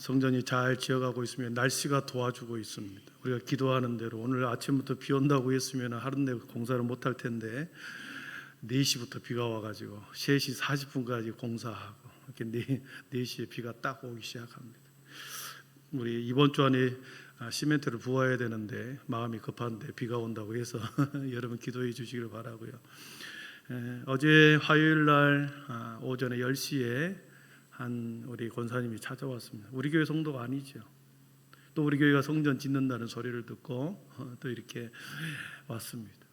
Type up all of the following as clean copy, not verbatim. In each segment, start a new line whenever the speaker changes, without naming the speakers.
성전이 잘 지어가고 있으면 날씨가 도와주고 있습니다. 우리가 기도하는 대로 오늘 아침부터 비 온다고 했으면 하루 내 공사를 못할 텐데 4시부터 비가 와가지고 3시 40분까지 공사하고 이렇게 4시에 비가 딱 오기 시작합니다. 우리 이번 주 안에 시멘트를 부어야 되는데 마음이 급한데 비가 온다고 해서 여러분 기도해 주시기를 바라고요. 어제 화요일 날 오전에 10시에 한 우리 권사님이 찾아왔습니다. 우리 교회 성도가 아니죠. 또 우리 교회가 성전 짓는다는 소리를 듣고 또 이렇게 왔습니다.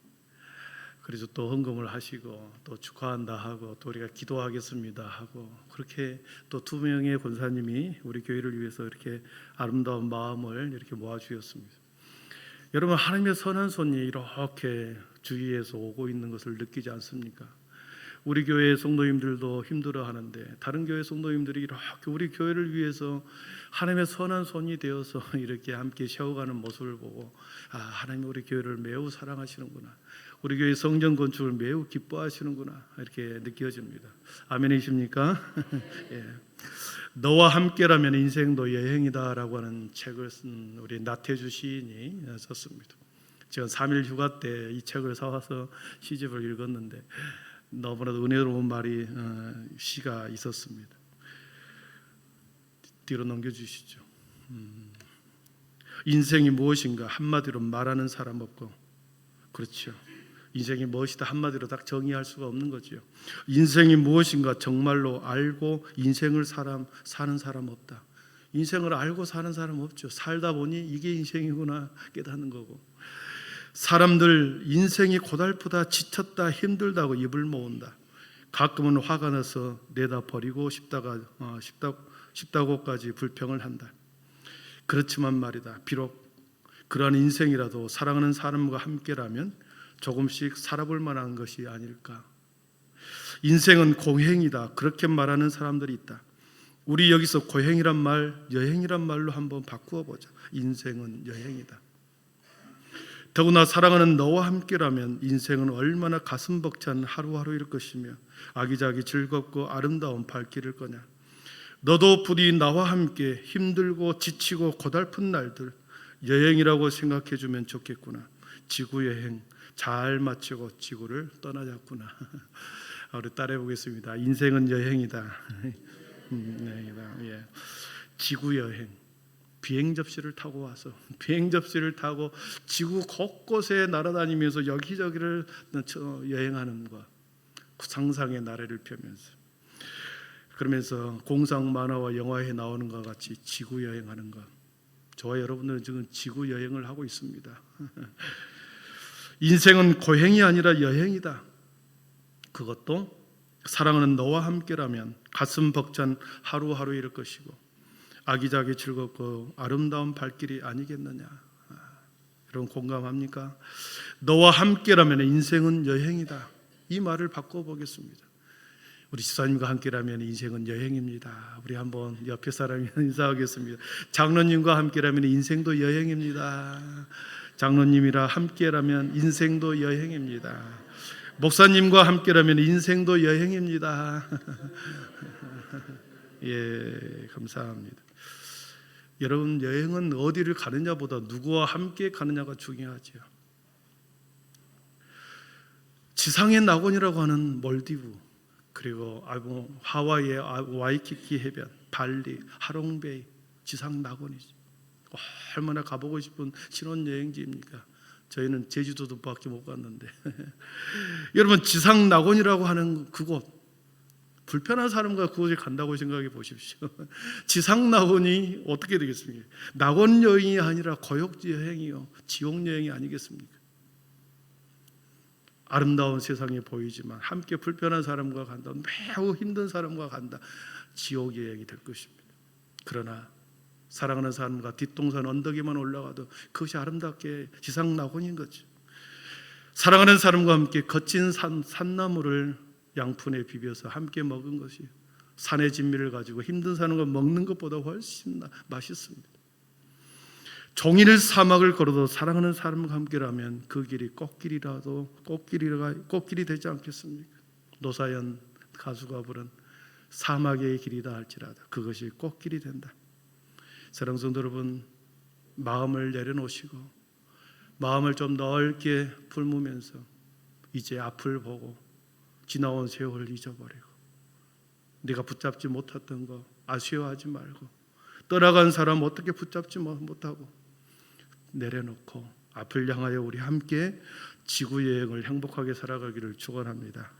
그래서 또 헌금을 하시고 또 축하한다 하고 또 우리가 기도하겠습니다 하고 그렇게 또 2명의 권사님이 우리 교회를 위해서 이렇게 아름다운 마음을 이렇게 모아주셨습니다. 여러분, 하나님의 선한 손이 이렇게 주위에서 오고 있는 것을 느끼지 않습니까? 우리 교회 성도님들도 힘들어하는데 다른 교회 성도님들이 이렇게 우리 교회를 위해서 하나님의 선한 손이 되어서 이렇게 함께 세워가는 모습을 보고 하나님 우리 교회를 매우 사랑하시는구나, 우리 교회 성전 건축을 매우 기뻐하시는구나 이렇게 느껴집니다. 아멘이십니까? 예. 너와 함께라면 인생도 여행이다라고 하는 책을 쓴 우리 나태주 시인이 썼습니다. 제가 3일 휴가 때 이 책을 사와서 시집을 읽었는데 너무나도 은혜로운 말이 시가 있었습니다. 뒤로 넘겨주시죠. 인생이 무엇인가 한마디로 말하는 사람 없고, 그렇죠, 인생이 무엇이다 한마디로 딱 정의할 수가 없는 거죠. 인생이 무엇인가 정말로 알고 인생을 사는 사람 없다. 인생을 알고 사는 사람 없죠. 살다 보니 이게 인생이구나 깨닫는 거고, 사람들 인생이 고달프다, 지쳤다, 힘들다고 입을 모은다. 가끔은 화가 나서 내다 버리고 싶다고까지 불평을 한다. 그렇지만 말이다, 비록 그러한 인생이라도 사랑하는 사람과 함께라면 조금씩 살아볼 만한 것이 아닐까. 인생은 고행이다, 그렇게 말하는 사람들이 있다. 우리 여기서 고행이란 말, 여행이란 말로 한번 바꾸어 보자. 인생은 여행이다. 더구나 사랑하는 너와 함께라면 인생은 얼마나 가슴 벅찬 하루하루일 것이며 아기자기 즐겁고 아름다운 발길일 거냐. 너도 부디 나와 함께 힘들고 지치고 고달픈 날들 여행이라고 생각해 주면 좋겠구나. 지구 여행 잘 마치고 지구를 떠나자꾸나. 우리 따라해 보겠습니다. 인생은 여행이다. 예. 지구 여행. 비행 접시를 타고 와서 비행 접시를 타고 지구 곳곳에 날아다니면서 여기저기를 여행하는 것, 상상의 나래를 펴면서, 그러면서 공상 만화와 영화에 나오는 것 같이 지구 여행하는 것. 저와 여러분들은 지금 지구 여행을 하고 있습니다. 인생은 고행이 아니라 여행이다. 그것도 사랑하는 너와 함께라면 가슴 벅찬 하루하루일 것이고 아기자기 즐겁고 아름다운 발길이 아니겠느냐. 여러분 공감합니까? 너와 함께라면 인생은 여행이다. 이 말을 바꿔보겠습니다. 우리 집사님과 함께라면 인생은 여행입니다. 우리 한번 옆에 사람이 인사하겠습니다. 장로님과 함께라면 인생도 여행입니다. 장로님이랑 함께라면 인생도 여행입니다. 목사님과 함께라면 인생도 여행입니다. 예, 감사합니다. 여러분, 여행은 어디를 가느냐보다 누구와 함께 가느냐가 중요하죠. 지상의 낙원이라고 하는 몰디브, 그리고 하와이의 와이키키 해변, 발리, 하롱베이, 지상 낙원이죠. 얼마나 가보고 싶은 신혼여행지입니까? 저희는 제주도도 밖에 못 갔는데 여러분, 지상 낙원이라고 하는 그곳, 불편한 사람과 그곳에 간다고 생각해 보십시오. 지상 낙원이 어떻게 되겠습니까? 낙원 여행이 아니라 거역 여행이요, 지옥 여행이 아니겠습니까? 아름다운 세상이 보이지만 함께 불편한 사람과 간다, 매우 힘든 사람과 간다, 지옥 여행이 될 것입니다. 그러나 사랑하는 사람과 뒷동산 언덕에만 올라가도 그것이 아름답게 지상 낙원인 거죠. 사랑하는 사람과 함께 거친 산나물을 양푼에 비벼서 함께 먹은 것이 산의 진미를 가지고 힘든 사람과 먹는 것보다 훨씬 맛있습니다. 종일 사막을 걸어도 사랑하는 사람과 함께라면 그 길이 꽃길이 되지 않겠습니까? 노사연 가수가 부른 사막의 길이다 할지라도 그것이 꽃길이 된다. 사랑하는 성도 여러분, 마음을 내려놓으시고 마음을 좀 넓게 품으면서 이제 앞을 보고 지나온 세월을 잊어버리고 네가 붙잡지 못했던 거 아쉬워하지 말고 떠나간 사람 어떻게 붙잡지 못하고 내려놓고 앞을 향하여 우리 함께 지구 여행을 행복하게 살아가기를 축원합니다.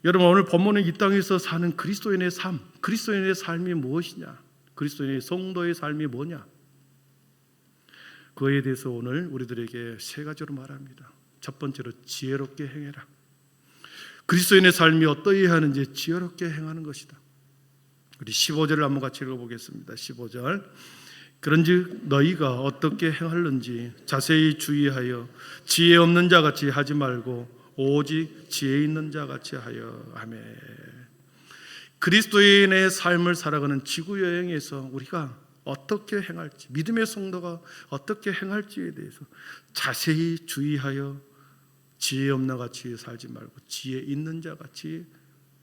여러분, 오늘 본문은 이 땅에서 사는 그리스도인의 삶, 그리스도인의 삶이 무엇이냐, 그리스도인의 성도의 삶이 뭐냐, 그에 대해서 오늘 우리들에게 세 가지로 말합니다. 첫 번째로 지혜롭게 행해라. 그리스도인의 삶이 어떠해야 하는지 지혜롭게 행하는 것이다. 우리 15절을 한번 같이 읽어보겠습니다. 15절. 그런즉 너희가 어떻게 행할는지 자세히 주의하여 지혜 없는 자같이 하지 말고 오직 지혜 있는 자같이 하여. 아멘. 그리스도인의 삶을 살아가는 지구 여행에서 우리가 어떻게 행할지, 믿음의 성도가 어떻게 행할지에 대해서 자세히 주의하여 지혜 없는 같이 살지 말고 지혜 있는 자 같이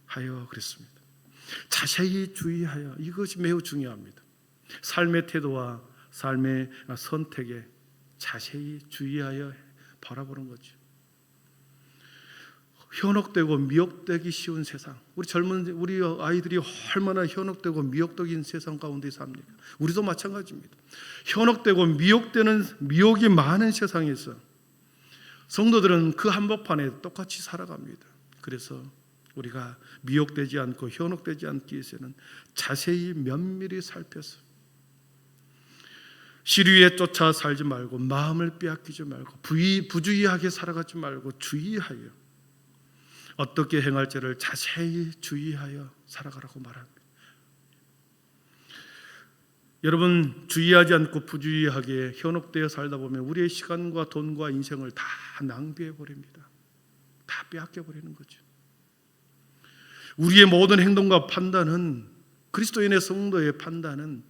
하여 그랬습니다. 자세히 주의하여, 이것이 매우 중요합니다. 삶의 태도와 삶의 선택에 자세히 주의하여 바라보는 거죠. 현혹되고 미혹되기 쉬운 세상, 우리 아이들이 얼마나 현혹되고 미혹적인 세상 가운데 삽니까? 우리도 마찬가지입니다. 현혹되고 미혹이 많은 세상에서 성도들은 그 한복판에 똑같이 살아갑니다. 그래서 우리가 미혹되지 않고 현혹되지 않기 위해서는 자세히 면밀히 살펴서 시류에 쫓아 살지 말고 마음을 빼앗기지 말고 부주의하게 살아가지 말고 주의하여 어떻게 행할지를 자세히 주의하여 살아가라고 말합니다. 여러분, 주의하지 않고 부주의하게 현혹되어 살다 보면 우리의 시간과 돈과 인생을 다 낭비해 버립니다. 다 빼앗겨 버리는 거죠. 우리의 모든 행동과 판단은, 그리스도인의 성도의 판단은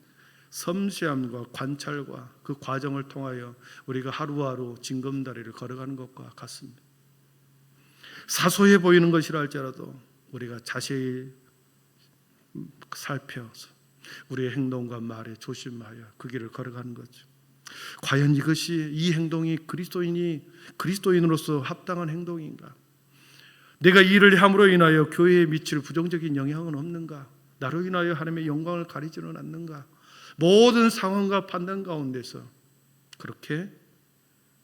섬세함과 관찰과 그 과정을 통하여 우리가 하루하루 징검다리를 걸어가는 것과 같습니다. 사소해 보이는 것이라 할지라도 우리가 자세히 살펴서 우리의 행동과 말에 조심하여 그 길을 걸어가는 거죠. 과연 이 행동이 그리스도인으로서 합당한 행동인가? 내가 이 일을 함으로 인하여 교회에 미칠 부정적인 영향은 없는가? 나로 인하여 하나님의 영광을 가리지는 않는가? 모든 상황과 판단 가운데서 그렇게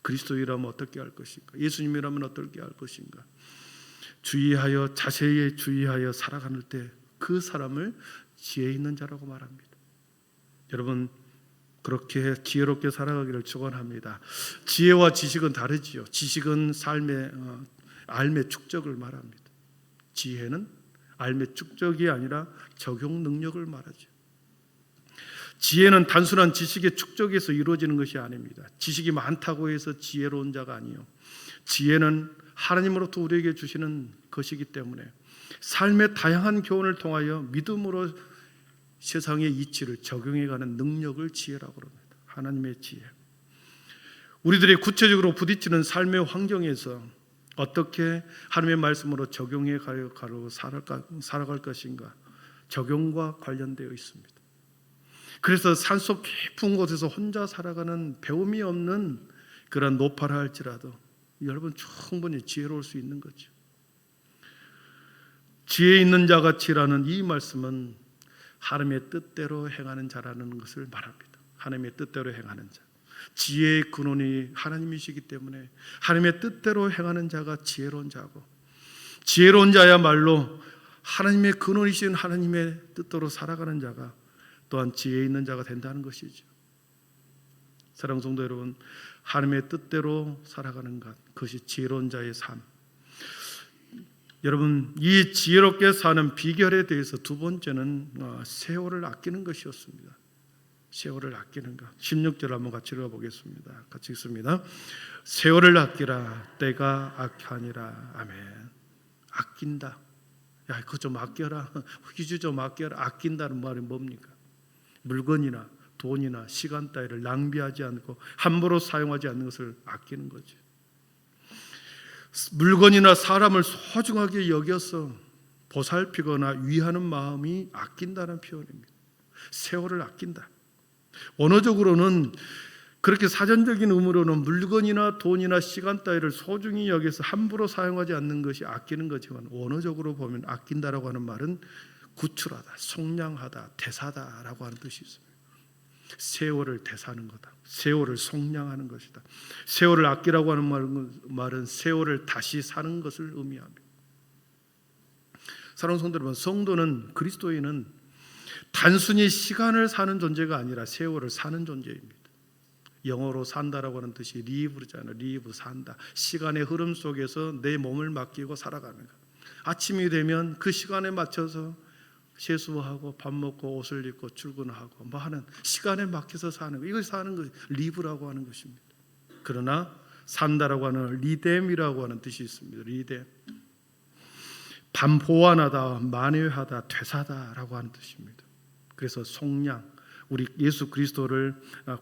그리스도인이라면 어떻게 할 것인가? 예수님이라면 어떻게 할 것인가? 자세히 주의하여 살아가는 때 그 사람을 지혜 있는 자라고 말합니다. 여러분, 그렇게 지혜롭게 살아가기를 축원합니다. 지혜와 지식은 다르지요. 지식은 삶의 축적을 말합니다. 지혜는 삶의 축적이 아니라 적용 능력을 말하죠. 지혜는 단순한 지식의 축적에서 이루어지는 것이 아닙니다. 지식이 많다고 해서 지혜로운 자가 아니요, 지혜는 하나님으로부터 우리에게 주시는 것이기 때문에 삶의 다양한 교훈을 통하여 믿음으로 세상의 이치를 적용해가는 능력을 지혜라고 합니다. 하나님의 지혜. 우리들이 구체적으로 부딪히는 삶의 환경에서 어떻게 하나님의 말씀으로 적용해 가고 살아갈 것인가, 적용과 관련되어 있습니다. 그래서 산속 깊은 곳에서 혼자 살아가는 배움이 없는 그런 노파라 할지라도 여러분 충분히 지혜로울 수 있는 거죠. 지혜 있는 자같이라는 이 말씀은 하나님의 뜻대로 행하는 자라는 것을 말합니다. 하나님의 뜻대로 행하는 자, 지혜의 근원이 하나님이시기 때문에 하나님의 뜻대로 행하는 자가 지혜로운 자고, 지혜로운 자야말로 하나님의 근원이신 하나님의 뜻대로 살아가는 자가 또한 지혜 있는 자가 된다는 것이죠. 사랑하는 성도 여러분, 하나님의 뜻대로 살아가는 것, 그것이 지혜로운 자의 삶. 여러분, 이 지혜롭게 사는 비결에 대해서 두 번째는 세월을 아끼는 것이었습니다. 세월을 아끼는 것. 16절 한번 같이 읽어보겠습니다. 같이 읽습니다. 세월을 아끼라, 때가 악하니라. 아멘. 아낀다. 야, 그거 좀 아껴라. 휴지 좀 아껴라. 아낀다는 말이 뭡니까? 물건이나 돈이나 시간 따위를 낭비하지 않고 함부로 사용하지 않는 것을 아끼는 거죠. 물건이나 사람을 소중하게 여겨서 보살피거나 위하는 마음이 아낀다는 표현입니다. 세월을 아낀다. 언어적으로는 그렇게 사전적인 의미로는 물건이나 돈이나 시간 따위를 소중히 여겨서 함부로 사용하지 않는 것이 아끼는 거지만, 언어적으로 보면 아낀다라고 하는 말은 구출하다, 속량하다, 대사다라고 하는 뜻이 있습니다. 세월을 대사하는 거다. 세월을 속량하는 것이다. 세월을 아끼라고 하는 말은 세월을 다시 사는 것을 의미합니다. 사랑하는 성도 여러분, 성도는, 그리스도인은 단순히 시간을 사는 존재가 아니라 세월을 사는 존재입니다. 영어로 산다라고 하는 뜻이 리브잖아요. 리브, 산다. 시간의 흐름 속에서 내 몸을 맡기고 살아가는 것. 아침이 되면 그 시간에 맞춰서 세수하고 밥 먹고 옷을 입고 출근하고 뭐 하는 시간에 맡겨서 사는 거. 이걸 사는 것, 리브라고 하는 것입니다. 그러나 산다라고 하는 리뎀이라고 하는 뜻이 있습니다. 리뎀. 반보완하다, 만회하다, 되사다라고 하는 뜻입니다. 그래서 속량, 우리 예수 그리스도를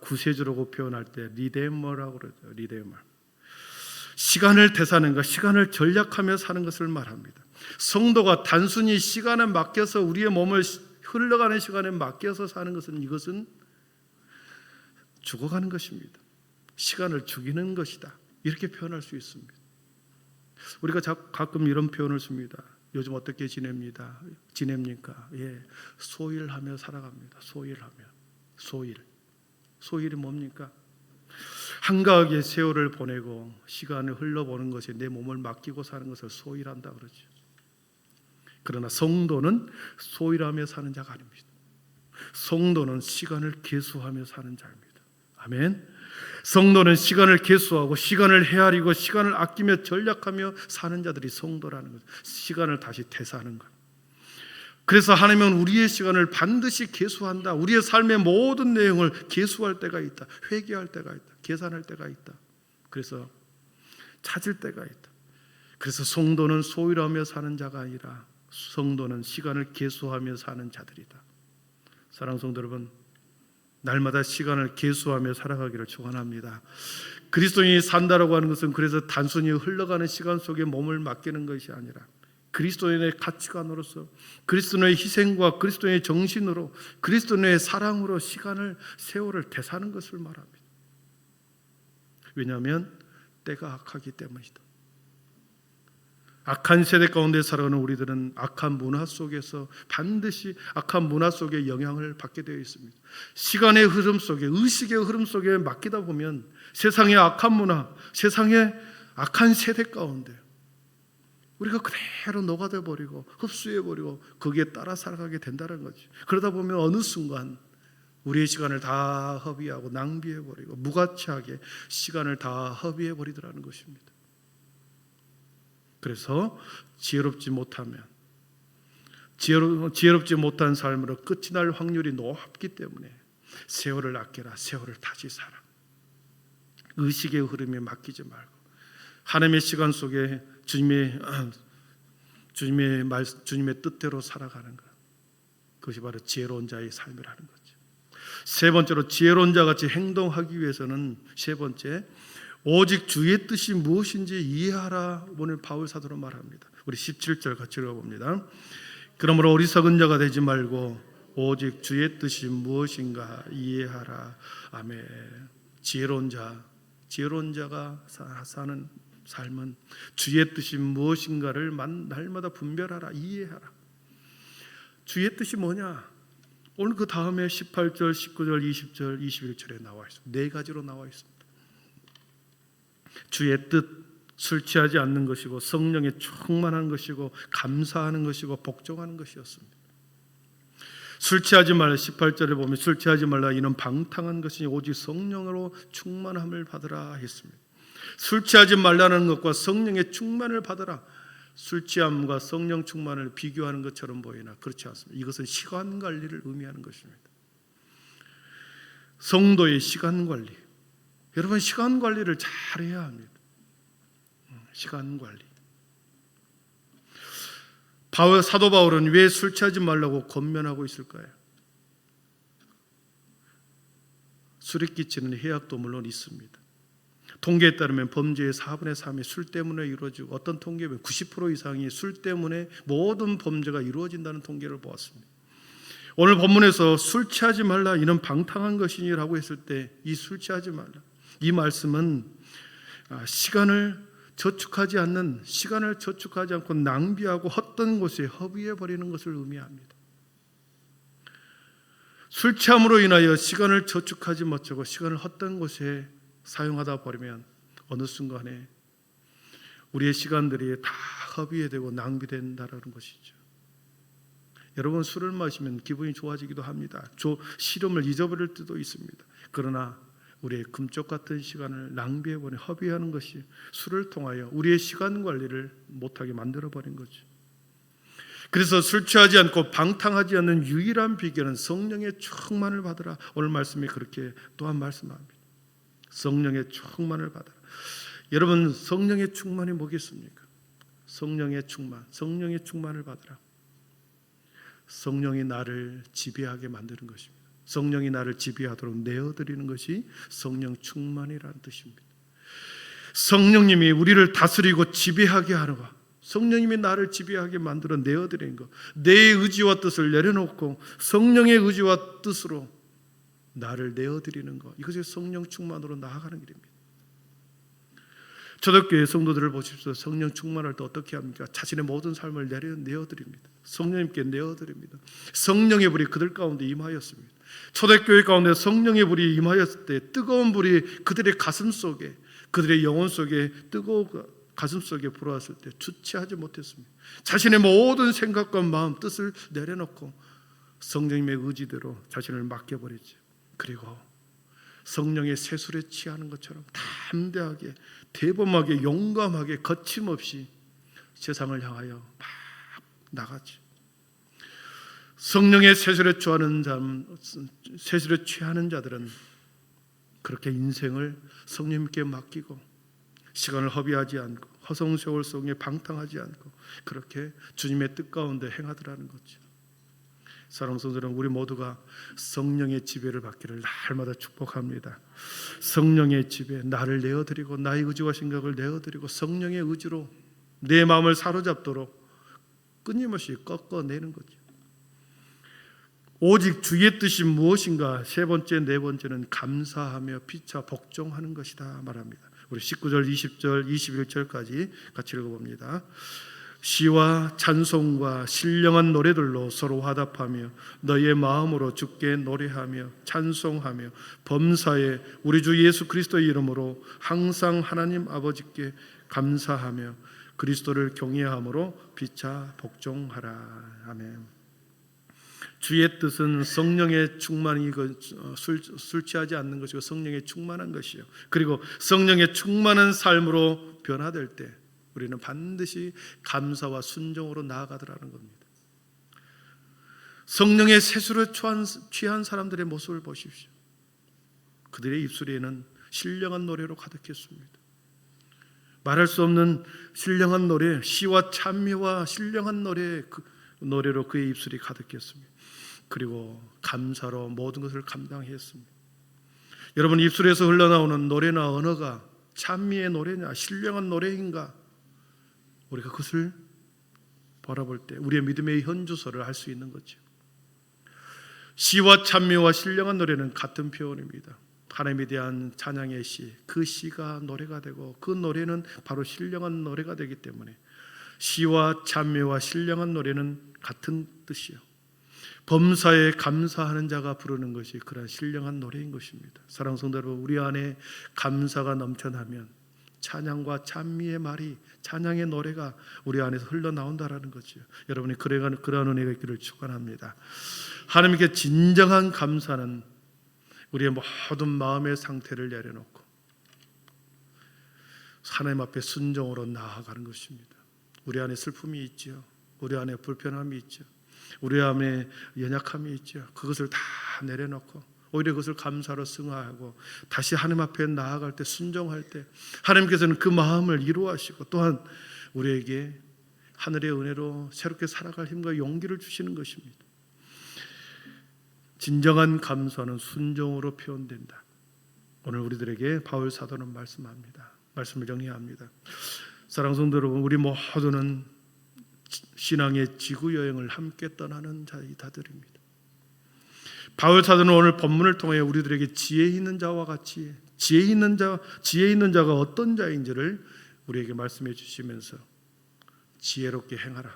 구세주라고 표현할 때 리데머라고 그러죠. 리데머. 시간을 되사는 것, 시간을 전략하며 사는 것을 말합니다. 성도가 단순히 시간에 맡겨서 우리의 몸을 흘러가는 시간에 맡겨서 사는 것은, 이것은 죽어가는 것입니다. 시간을 죽이는 것이다. 이렇게 표현할 수 있습니다. 우리가 가끔 이런 표현을 씁니다. 요즘 어떻게 지냅니까? 예, 소일하며 살아갑니다. 소일하며. 소일이 뭡니까? 한가하게 세월을 보내고 시간을 흘러보는 것이 내 몸을 맡기고 사는 것을 소일한다 그러죠. 그러나 성도는 소일하며 사는 자가 아닙니다. 성도는 시간을 계수하며 사는 자입니다. 아멘. 성도는 시간을 계수하고 시간을 헤아리고 시간을 아끼며 전략하며 사는 자들이 성도라는 거죠. 시간을 다시 되사하는 것. 그래서 하나님은 우리의 시간을 반드시 계수한다. 우리의 삶의 모든 내용을 계수할 때가 있다. 회개할 때가 있다. 계산할 때가 있다. 그래서 찾을 때가 있다. 그래서 성도는 소일하며 사는 자가 아니라 성도는 시간을 계수하며 사는 자들이다. 사랑하는 성도 여러분, 날마다 시간을 계수하며 살아가기를 축원합니다. 그리스도인이 산다라고 하는 것은 그래서 단순히 흘러가는 시간 속에 몸을 맡기는 것이 아니라 그리스도인의 가치관으로서, 그리스도인의 희생과 그리스도인의 정신으로, 그리스도인의 사랑으로 세월을 되사는 것을 말합니다. 왜냐하면 때가 악하기 때문이다. 악한 세대 가운데 살아가는 우리들은 악한 문화 속에서 반드시 악한 문화 속에 영향을 받게 되어 있습니다. 시간의 흐름 속에, 의식의 흐름 속에 맡기다 보면 세상의 악한 문화, 세상의 악한 세대 가운데 우리가 그대로 녹아져 버리고 흡수해 버리고 거기에 따라 살아가게 된다는 거죠. 그러다 보면 어느 순간 우리의 시간을 다 허비하고 낭비해 버리고 무가치하게 시간을 다 허비해 버리더라는 것입니다. 그래서 지혜롭지 못한 삶으로 끝이 날 확률이 높기 때문에 세월을 아껴라, 세월을 다시 살아. 의식의 흐름에 맡기지 말고 하나님의 시간 속에 주님의 뜻대로 살아가는 것, 그것이 바로 지혜로운 자의 삶이라는 거죠. 세 번째로 지혜로운 자 같이 행동하기 위해서는, 세 번째, 오직 주의 뜻이 무엇인지 이해하라. 오늘 바울 사도로 말합니다. 우리 17절 같이 읽어봅니다. 그러므로 어리석은 자가 되지 말고 오직 주의 뜻이 무엇인가 이해하라. 아멘. 지혜로운 자가 사는 삶은 주의 뜻이 무엇인가를 날마다 분별하라, 이해하라. 주의 뜻이 뭐냐? 오늘 그 다음에 18절, 19절, 20절, 21절에 나와 있습니다. 네 가지로 나와 있습니다. 주의 뜻, 술 취하지 않는 것이고 성령에 충만한 것이고 감사하는 것이고 복종하는 것이었습니다. 술 취하지 말라, 18절에 보면 술 취하지 말라, 이는 방탕한 것이니 오직 성령으로 충만함을 받으라 했습니다. 술 취하지 말라는 것과 성령의 충만을 받으라, 술 취함과 성령 충만을 비교하는 것처럼 보이나 그렇지 않습니다. 이것은 시간 관리를 의미하는 것입니다. 성도의 시간 관리, 여러분 시간 관리를 잘해야 합니다. 시간 관리. 사도 바울은 왜 술 취하지 말라고 권면하고 있을까요? 술이 끼치는 해악도 물론 있습니다. 통계에 따르면 범죄의 4분의 3이 술 때문에 이루어지고 어떤 통계에 보면 90% 이상이 술 때문에 모든 범죄가 이루어진다는 통계를 보았습니다. 오늘 본문에서 술 취하지 말라, 이는 방탕한 것이니라고 했을 때 이 술 취하지 말라, 이 말씀은 시간을 저축하지 않고 낭비하고 헛된 곳에 허비해 버리는 것을 의미합니다. 술 취함으로 인하여 시간을 저축하지 못하고 시간을 헛된 곳에 사용하다 버리면 어느 순간에 우리의 시간들이 다 허비해 되고 낭비된다라는 것이죠. 여러분, 술을 마시면 기분이 좋아지기도 합니다. 시름을 잊어버릴 때도 있습니다. 그러나 우리의 금쪽 같은 시간을 낭비해버린, 허비하는 것이 술을 통하여 우리의 시간 관리를 못하게 만들어버린 거죠. 그래서 술 취하지 않고 방탕하지 않는 유일한 비결은 성령의 충만을 받으라. 오늘 말씀이 그렇게 또한 말씀합니다. 성령의 충만을 받으라. 여러분, 성령의 충만이 뭐겠습니까? 성령의 충만을 받으라. 성령이 나를 지배하게 만드는 것입니다. 성령이 나를 지배하도록 내어드리는 것이 성령 충만이라는 뜻입니다. 성령님이 우리를 다스리고 지배하게 하는 것, 성령님이 나를 지배하게 만들어 내어드리는 것, 내 의지와 뜻을 내려놓고 성령의 의지와 뜻으로 나를 내어드리는 것, 이것이 성령 충만으로 나아가는 길입니다. 초대교회 성도들을 보십시오. 성령 충만할 때 어떻게 합니까? 자신의 모든 삶을 내어드립니다. 성령님께 내어드립니다. 성령의 불이 그들 가운데 임하였습니다. 초대교회 가운데 성령의 불이 임하였을 때 뜨거운 불이 그들의 가슴 속에, 그들의 영혼 속에, 뜨거운 가슴 속에 불어왔을 때 주체하지 못했습니다. 자신의 모든 생각과 마음, 뜻을 내려놓고 성령님의 의지대로 자신을 맡겨버리죠. 그리고 성령의 세술에 취하는 것처럼 담대하게, 대범하게, 용감하게, 거침없이 세상을 향하여 막 나가죠. 성령의 세술에 취하는 자들은 그렇게 인생을 성령님께 맡기고 시간을 허비하지 않고 허송세월 속에 방탕하지 않고 그렇게 주님의 뜻 가운데 행하더라는 거죠. 사랑하는 성도들은 우리 모두가 성령의 지배를 받기를 날마다 축복합니다. 성령의 지배, 나를 내어드리고 나의 의지와 생각을 내어드리고 성령의 의지로 내 마음을 사로잡도록 끊임없이 꺾어내는 거죠. 오직 주의 뜻이 무엇인가, 세 번째, 네 번째는 감사하며 피차 복종하는 것이다 말합니다. 우리 19절, 20절, 21절까지 같이 읽어봅니다. 시와 찬송과 신령한 노래들로 서로 화답하며 너의 마음으로 주께 노래하며 찬송하며 범사에 우리 주 예수 그리스도의 이름으로 항상 하나님 아버지께 감사하며 그리스도를 경외함으로 피차 복종하라. 아멘. 주의 뜻은 성령의 충만이 술 취하지 않는 것이고 성령의 충만한 것이요. 그리고 성령의 충만한 삶으로 변화될 때 우리는 반드시 감사와 순종으로 나아가더라는 겁니다. 성령의 세술에 취한 사람들의 모습을 보십시오. 그들의 입술에는 신령한 노래로 가득했습니다. 말할 수 없는 신령한 노래, 시와 찬미와 신령한 노래로 그의 입술이 가득했습니다. 그리고 감사로 모든 것을 감당했습니다. 여러분, 입술에서 흘러나오는 노래나 언어가 찬미의 노래냐 신령한 노래인가, 우리가 그것을 바라볼 때 우리의 믿음의 현주소를 알 수 있는 거죠. 시와 찬미와 신령한 노래는 같은 표현입니다. 하나님에 대한 찬양의 시, 그 시가 노래가 되고 그 노래는 바로 신령한 노래가 되기 때문에 시와 찬미와 신령한 노래는 같은 뜻이요. 범사에 감사하는 자가 부르는 것이 그런 신령한 노래인 것입니다. 사랑하는 성도 여러분, 우리 안에 감사가 넘쳐나면 찬양과 찬미의 말이, 찬양의 노래가 우리 안에서 흘러나온다라는 거죠. 여러분이 그러한 은혜가 있기를 축원합니다. 하나님께 진정한 감사는 우리의 모든 마음의 상태를 내려놓고 하나님 앞에 순종으로 나아가는 것입니다. 우리 안에 슬픔이 있죠. 우리 안에 불편함이 있죠. 우리 안에 연약함이 있죠. 그것을 다 내려놓고 오히려 그것을 감사로 승화하고 다시 하나님 앞에 나아갈 때, 순종할 때 하나님께서는 그 마음을 이루하시고 또한 우리에게 하늘의 은혜로 새롭게 살아갈 힘과 용기를 주시는 것입니다. 진정한 감사는 순종으로 표현된다. 오늘 우리들에게 바울 사도는 말씀합니다. 말씀을 정리합니다. 사랑하는 성도 여러분, 우리 모두는 신앙의 지구 여행을 함께 떠나는 자들입니다. 바울 사도는 오늘 본문을 통해 우리들에게 지혜 있는 자와 같이 지혜 있는 자가 어떤 자인지를 우리에게 말씀해 주시면서 지혜롭게 행하라,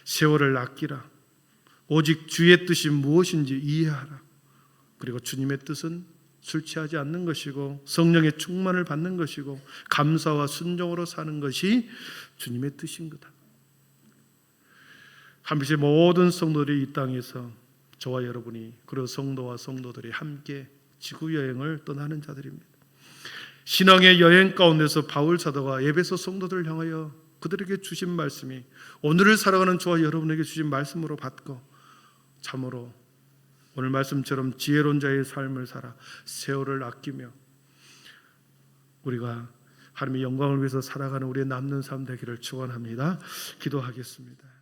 세월을 아끼라, 오직 주의 뜻이 무엇인지 이해하라, 그리고 주님의 뜻은 술 취하지 않는 것이고 성령의 충만을 받는 것이고 감사와 순종으로 사는 것이 주님의 뜻인 거다. 한빛의 모든 성도들이 이 땅에서 저와 여러분이 그리고 성도와 성도들이 함께 지구 여행을 떠나는 자들입니다. 신앙의 여행 가운데서 바울 사도가 에베소 성도들을 향하여 그들에게 주신 말씀이 오늘을 살아가는 저와 여러분에게 주신 말씀으로 받고 참으로 오늘 말씀처럼 지혜로운 자의 삶을 살아 세월을 아끼며 우리가 하나님의 영광을 위해서 살아가는 우리의 남는 삶 되기를 축원합니다. 기도하겠습니다.